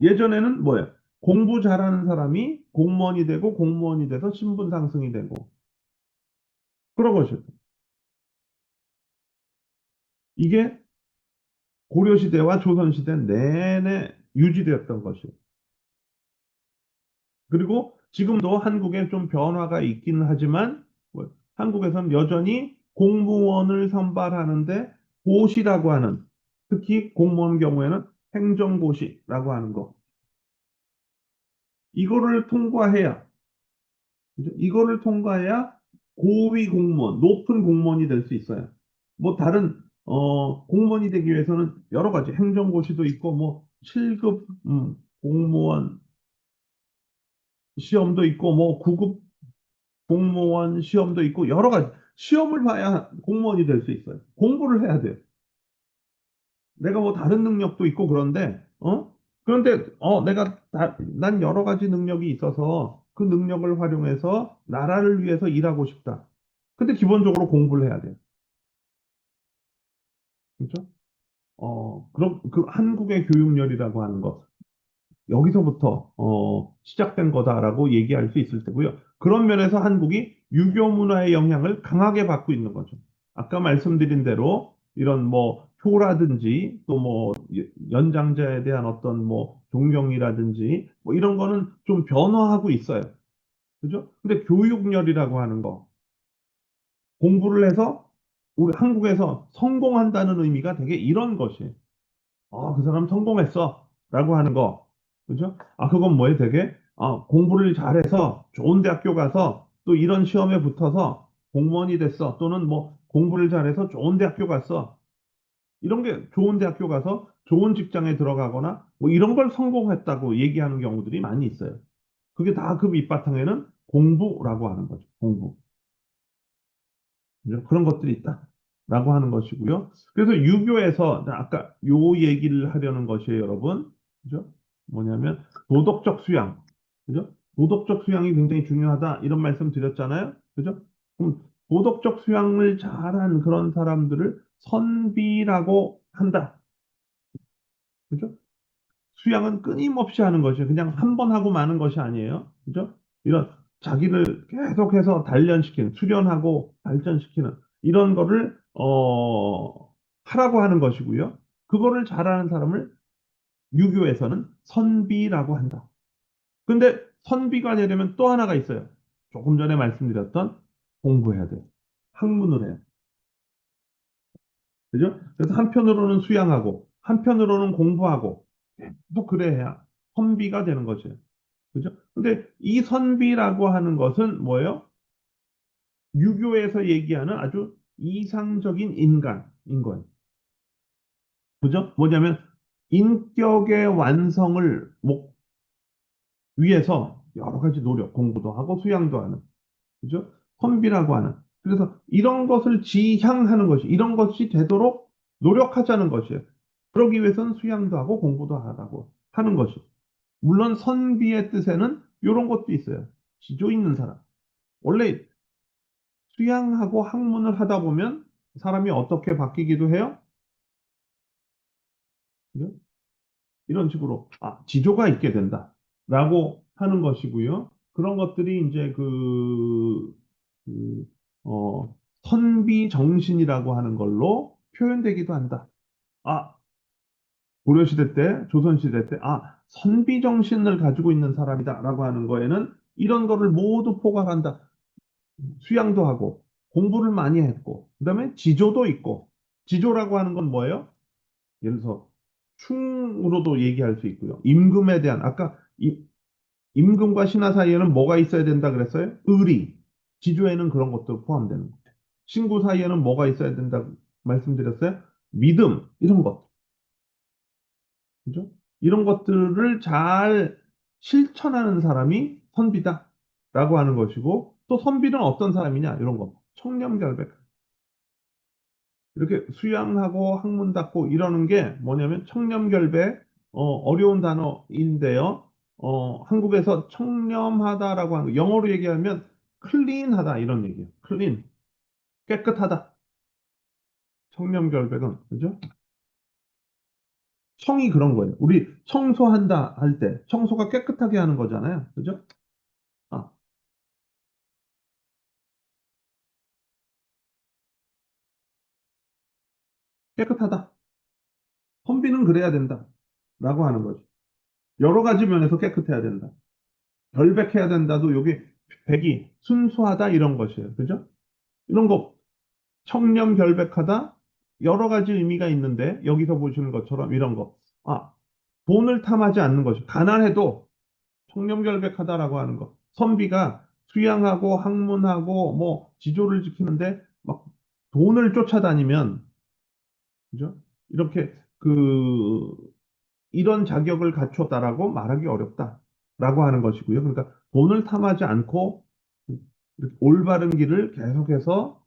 예전에는 뭐예요? 공부 잘하는 사람이 공무원이 되고 공무원이 돼서 신분 상승이 되고 그런 것이죠. 이게 고려시대와 조선시대 내내 유지되었던 것이에요. 그리고 지금도 한국에 좀 변화가 있기는 하지만 뭐, 한국에서는 여전히 공무원을 선발하는데 고시라고 하는 특히 공무원 경우에는 행정고시라고 하는 거 이거를 통과해야 그죠? 이거를 통과해야 고위 공무원, 높은 공무원이 될 수 있어요. 뭐 다른 공무원이 되기 위해서는 여러 가지 행정고시도 있고 뭐 7급 공무원 시험도 있고 뭐 9급 공무원 시험도 있고 여러 가지 시험을 봐야 공무원이 될 수 있어요. 공부를 해야 돼요. 내가 뭐 다른 능력도 있고 그런데 그런데 난 여러 가지 능력이 있어서 그 능력을 활용해서 나라를 위해서 일하고 싶다. 근데 기본적으로 공부를 해야 돼요. 그렇죠? 그럼 그 한국의 교육열이라고 하는 것 여기서부터 시작된 거다라고 얘기할 수 있을 테고요. 그런 면에서 한국이 유교 문화의 영향을 강하게 받고 있는 거죠. 아까 말씀드린 대로 이런 뭐 효라든지 또 뭐 연장자에 대한 어떤 뭐 존경이라든지 뭐 이런 거는 좀 변화하고 있어요. 그죠? 근데 교육열이라고 하는 거 공부를 해서 우리 한국에서 성공한다는 의미가 되게 이런 것이에요. 그 사람 성공했어. 라고 하는 거. 그죠? 그건 뭐예요? 되게, 공부를 잘해서 좋은 대학교 가서 또 이런 시험에 붙어서 공무원이 됐어. 또는 뭐 공부를 잘해서 좋은 대학교 갔어. 이런 게 좋은 대학교 가서 좋은 직장에 들어가거나 뭐 이런 걸 성공했다고 얘기하는 경우들이 많이 있어요. 그게 다 그 밑바탕에는 공부라고 하는 거죠. 공부. 그죠? 그런 것들이 있다. 라고 하는 것이고요. 그래서 유교에서 아까 요 얘기를 하려는 것이에요, 여러분. 그죠? 뭐냐면 도덕적 수양. 그죠? 도덕적 수양이 굉장히 중요하다. 이런 말씀 드렸잖아요. 그죠? 그럼 도덕적 수양을 잘한 그런 사람들을 선비라고 한다. 그죠? 수양은 끊임없이 하는 것이에요. 그냥 한 번 하고 마는 것이 아니에요. 그죠? 이런 자기를 계속해서 단련시키는, 수련하고 발전시키는 이런 거를 하라고 하는 것이고요. 그거를 잘하는 사람을 유교에서는 선비라고 한다. 근데 선비가 되려면 또 하나가 있어요. 조금 전에 말씀드렸던 공부해야 돼요. 학문을 해요. 그죠? 그래서 한편으로는 수양하고 한편으로는 공부하고 또 그래야 선비가 되는 거죠. 그죠? 근데 이 선비라고 하는 것은 뭐예요? 유교에서 얘기하는 아주 이상적인 인간인 거예요. 그죠? 뭐냐면 인격의 완성을 위해서 여러 가지 노력, 공부도 하고 수양도 하는, 그죠? 선비라고 하는. 그래서 이런 것을 지향하는 것이, 이런 것이 되도록 노력하자는 것이에요. 그러기 위해서는 수양도 하고 공부도 하라고 하는 것이. 물론 선비의 뜻에는 이런 것도 있어요. 지조 있는 사람. 원래 수양하고 학문을 하다 보면 사람이 어떻게 바뀌기도 해요? 그죠? 이런 식으로 지조가 있게 된다라고 하는 것이고요. 그런 것들이 이제 그, 어, 선비 정신이라고 하는 걸로 표현되기도 한다. 아, 고려시대 때, 조선시대 때, 선비 정신을 가지고 있는 사람이다라고 하는 거에는 이런 거를 모두 포괄한다. 수양도 하고 공부를 많이 했고 그다음에 지조도 있고 지조라고 하는 건 뭐예요? 예를 들어서 충으로도 얘기할 수 있고요. 임금에 대한 아까 임금과 신하 사이에는 뭐가 있어야 된다 그랬어요? 의리. 지조에는 그런 것도 포함되는 거죠. 친구 사이에는 뭐가 있어야 된다 말씀드렸어요? 믿음 이런 것. 그죠? 이런 것들을 잘 실천하는 사람이 선비다라고 하는 것이고 또 선비는 어떤 사람이냐 이런 거. 청렴결백. 이렇게 수양하고 학문 닫고 이러는 게 뭐냐면 청렴결백 어려운 단어인데요. 한국에서 청렴하다라고 하는 거, 영어로 얘기하면 클린하다 이런 얘기예요. 클린 깨끗하다. 청렴결백은 그죠? 청이 그런 거예요. 우리 청소한다 할 때, 청소가 깨끗하게 하는 거잖아요. 그죠? 아, 깨끗하다. 선비는 그래야 된다. 라고 하는 거죠. 여러 가지 면에서 깨끗해야 된다. 결백해야 된다도 요게 백이 순수하다 이런 것이에요. 그죠? 이런 거 청렴결백하다 여러 가지 의미가 있는데 여기서 보시는 것처럼 이런 거. 아, 돈을 탐하지 않는 것이 가난해도 청렴결백하다라고 하는 거. 선비가 수양하고 학문하고 뭐 지조를 지키는데 막 돈을 쫓아다니면 그죠? 이렇게 이런 자격을 갖췄다라고 말하기 어렵다라고 하는 것이고요. 그러니까 돈을 탐하지 않고 이렇게 올바른 길을 계속해서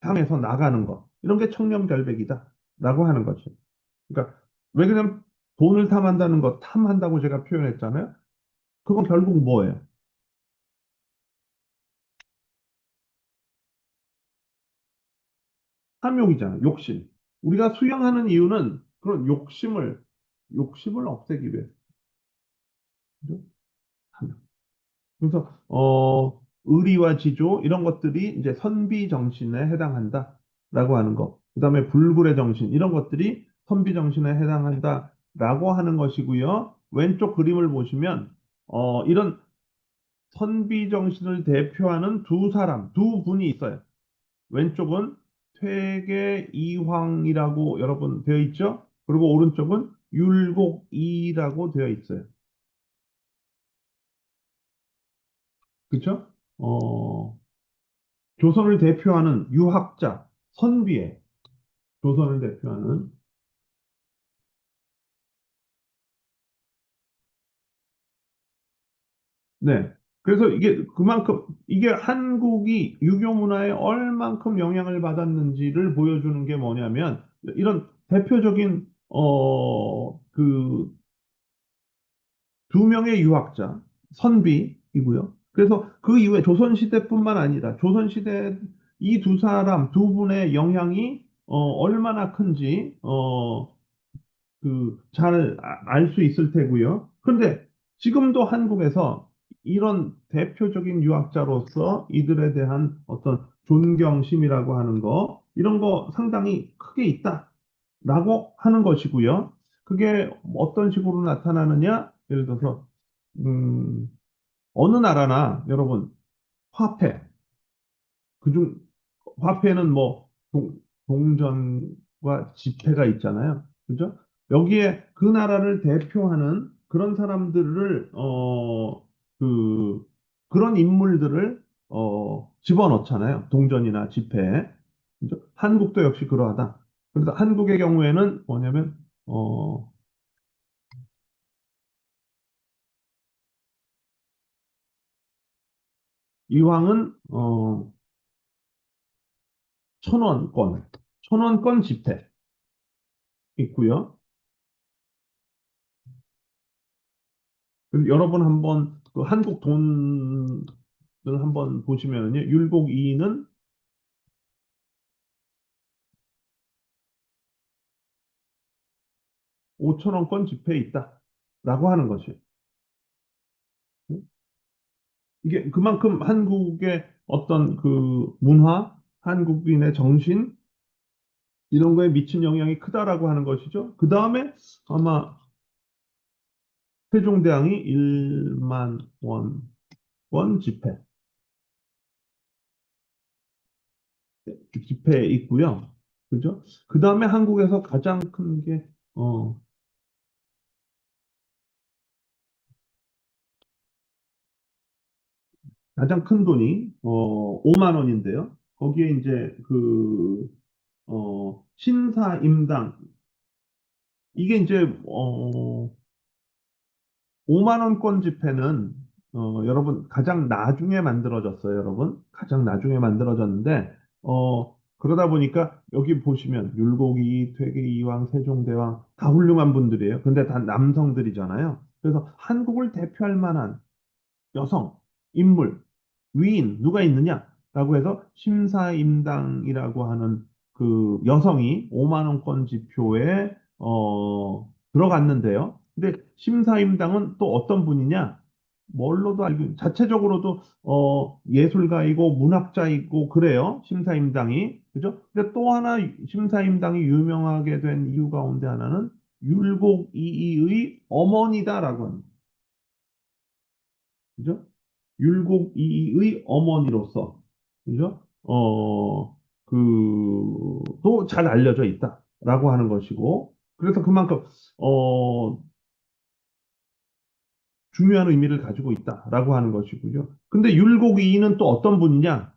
향해서 나가는 것. 이런 게 청렴결백이다라고 하는 거죠. 그러니까 왜 그냥 돈을 탐한다는 것, 탐한다고 제가 표현했잖아요. 그건 결국 뭐예요? 탐욕이잖아요. 욕심. 우리가 수영하는 이유는 그런 욕심을 없애기 위해. 그죠? 탐욕. 그래서 의리와 지조 이런 것들이 이제 선비 정신에 해당한다라고 하는 거. 그다음에 불굴의 정신 이런 것들이 선비 정신에 해당한다라고 하는 것이고요. 왼쪽 그림을 보시면 이런 선비 정신을 대표하는 두 분이 있어요. 왼쪽은 퇴계 이황이라고 여러분 되어 있죠? 그리고 오른쪽은 율곡이라고 되어 있어요. 그렇죠? 조선을 대표하는 유학자, 선비의 조선을 대표하는 네. 그래서 이게 그만큼 이게 한국이 유교 문화에 얼만큼 영향을 받았는지를 보여주는 게 뭐냐면 이런 대표적인 두 명의 유학자 선비이고요. 그래서 그 이후에 조선시대뿐만 아니라 조선시대 이 두 사람 두 분의 영향이 얼마나 큰지 잘 알 수 있을 테고요. 그런데 지금도 한국에서 이런 대표적인 유학자로서 이들에 대한 어떤 존경심이라고 하는 거, 이런 거 상당히 크게 있다라고 하는 것이고요. 그게 어떤 식으로 나타나느냐? 예를 들어서, 음, 어느 나라나 여러분, 화폐, 그중 화폐는 뭐 동전과 지폐가 있잖아요. 그죠? 여기에 그 나라를 대표하는 그런 사람들을 그 그런 인물들을 집어넣잖아요. 동전이나 지폐에. 그죠? 한국도 역시 그러하다. 그래서 한국의 경우에는 뭐냐면 이왕은 1,000원권, 1,000원권 지폐 있고요. 그럼 여러분 한번 그 한국 돈을 한번 보시면요. 율곡 2는 5천 원권 지폐에 있다. 라고 하는 것이에요. 이게 그만큼 한국의 어떤 문화, 한국인의 정신, 이런 거에 미친 영향이 크다라고 하는 것이죠. 그 다음에 아마 세종대왕이 1만 원권 지폐에 있고요. 그죠? 그 다음에 한국에서 가장 큰 게, 가장 큰 돈이 5만 원인데요. 거기에 이제 신사임당 이게 이제 5만 원권 지폐는 여러분 가장 나중에 만들어졌어요, 여러분. 가장 나중에 만들어졌는데 그러다 보니까 여기 보시면 율곡이, 퇴계이왕, 세종대왕 다 훌륭한 분들이에요. 근데 다 남성들이잖아요. 그래서 한국을 대표할 만한 여성, 인물, 위인, 누가 있느냐라고 해서 심사임당이라고 하는 그 여성이 5만 원권 지표에 들어갔는데요. 근데 심사임당은 또 어떤 분이냐? 뭘로도 알고, 자체적으로도 예술가이고 문학자이고 그래요. 심사임당이. 그죠? 근데 또 하나 심사임당이 유명하게 된 이유 가운데 하나는 율곡이이의 어머니다라고 합니다. 그죠? 율곡이이의 어머니로서, 그죠? 또 잘 알려져 있다라고 하는 것이고, 그래서 그만큼, 어, 중요한 의미를 가지고 있다라고 하는 것이고요. 근데 율곡이이는 또 어떤 분이냐?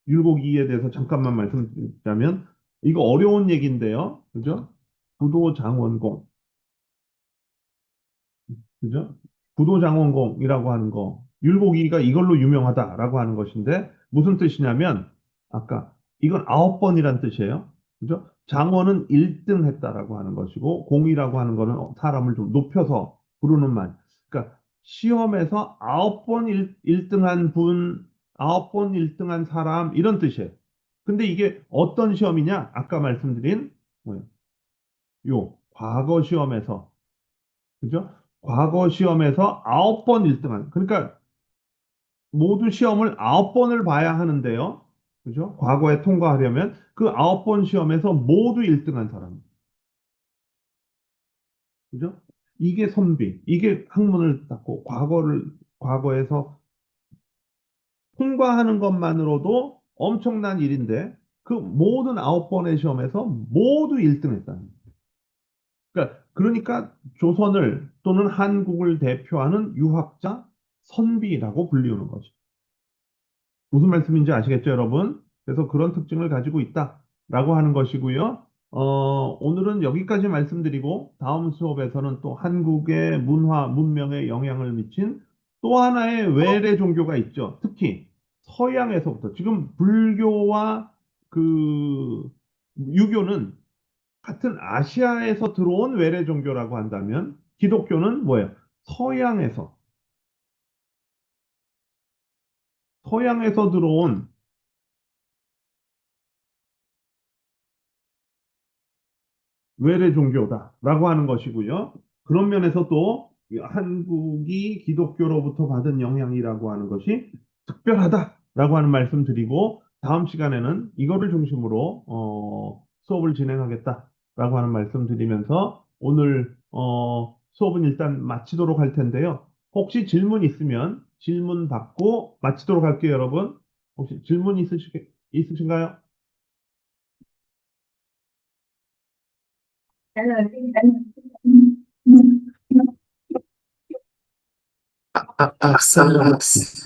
율곡이이에 대해서 잠깐만 말씀드리자면, 이거 어려운 얘기인데요. 그죠? 부도장원공. 그죠? 부도장원공이라고 하는 거, 율곡이가 이걸로 유명하다라고 하는 것인데, 무슨 뜻이냐면, 아까, 이건 9번이란 뜻이에요. 그죠? 장원은 1등 했다라고 하는 것이고, 공이라고 하는 거는 사람을 좀 높여서 부르는 말. 그러니까, 시험에서 9번 1등한 분, 9번 1등한 사람, 이런 뜻이에요. 근데 이게 어떤 시험이냐? 아까 말씀드린, 뭐예요? 과거 시험에서, 그죠? 과거 시험에서 9번 1등한, 그러니까 모두 시험을 9번을 봐야 하는데요. 그죠? 과거에 통과하려면 그 9번 시험에서 모두 1등한 사람. 그죠? 이게 선비, 이게 학문을 닦고 과거에서 통과하는 것만으로도 엄청난 일인데 그 모든 9번의 시험에서 모두 1등했다는. 그러니까 조선을 또는 한국을 대표하는 유학자 선비라고 불리우는 거죠. 무슨 말씀인지 아시겠죠, 여러분? 그래서 그런 특징을 가지고 있다라고 하는 것이고요. 오늘은 여기까지 말씀드리고 다음 수업에서는 또 한국의 문화, 문명에 영향을 미친 또 하나의 외래 종교가 있죠. 특히 서양에서부터 지금 불교와 그 유교는 같은 아시아에서 들어온 외래 종교라고 한다면 기독교는 뭐예요? 서양에서 서양에서 들어온 외래 종교다라고 하는 것이고요. 그런 면에서 또 한국이 기독교로부터 받은 영향이라고 하는 것이 특별하다라고 하는 말씀 드리고 다음 시간에는 이거를 중심으로 수업을 진행하겠다라고 하는 말씀 드리면서 오늘 수업은 일단 마치도록 할 텐데요. 혹시 질문 있으면 질문 받고 마치도록 할게요, 여러분. 혹시 질문 있으신가요? Salas.